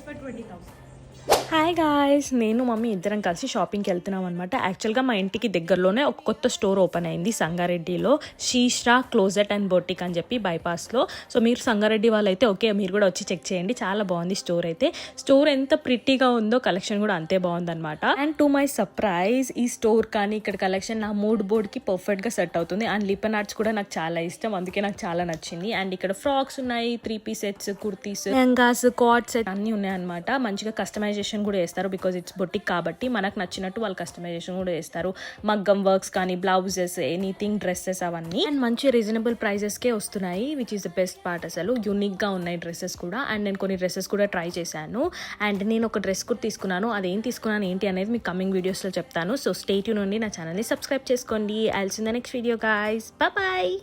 for 20,000. Hi guys, నేను mummy ఇద్దరం కలిసి షాపింగ్కి వెళ్తున్నాం అనమాట. యాక్చువల్గా మా ఇంటికి దగ్గరలోనే ఒక కొత్త స్టోర్ ఓపెన్ అయింది సంగారెడ్డిలో, శీష్రా క్లోజెట్ అండ్ బొటిక్ అని చెప్పి బైపాస్లో. సో మీరు సంగారెడ్డి వాళ్ళు అయితే ఓకే, మీరు కూడా వచ్చి చెక్ చేయండి, చాలా బాగుంది స్టోర్ అయితే. స్టోర్ ఎంత ప్రిట్టీగా ఉందో కలెక్షన్ కూడా అంతే బాగుందన్నమాట. అండ్ టు మై సర్ప్రైజ్ ఈ స్టోర్ కానీ ఇక్కడ కలెక్షన్ నా మూడ్ బోర్డ్కి పర్ఫెక్ట్గా సెట్ అవుతుంది. అండ్ లిపన్ ఆర్ట్స్ కూడా నాకు చాలా ఇష్టం, అందుకే నాకు చాలా నచ్చింది. అండ్ ఇక్కడ ఫ్రాక్స్ ఉన్నాయి, 3-piece sets, kurtis, lehengas, card set అన్నీ ఉన్నాయన్నమాట. మంచిగా కస్టమైజేషన్ కూడా చేస్తారు, బికాజ్ ఇట్స్ బొటిక్ కాబట్టి మనకు నచ్చినట్టు వాళ్ళు కస్టమైజేషన్ కూడా చేస్తారు. మగ్గం వర్క్స్ కానీ, బ్లౌజెస్, ఎనీథింగ్, డ్రెస్సెస్ అవన్నీ. అండ్ మంచి రీజనబుల్ ప్రైజెస్కే వస్తున్నాయి, which is the best part. అసలు యూనిక్గా ఉన్నాయి డ్రెస్సెస్ కూడా. అండ్ నేను కొన్ని డ్రెస్సెస్ కూడా ట్రై చేశాను. అండ్ నేను ఒక డ్రెస్ కూడా తీసుకున్నాను, అదేం తీసుకున్నాను ఏంటి అనేది మీకు కమింగ్ వీడియోస్లో చెప్తాను. సో స్టే ట్యూన్ ఉండి నా ఛానల్ని సబ్స్క్రైబ్ చేసుకోండి. I'll see in the next video guys, bye.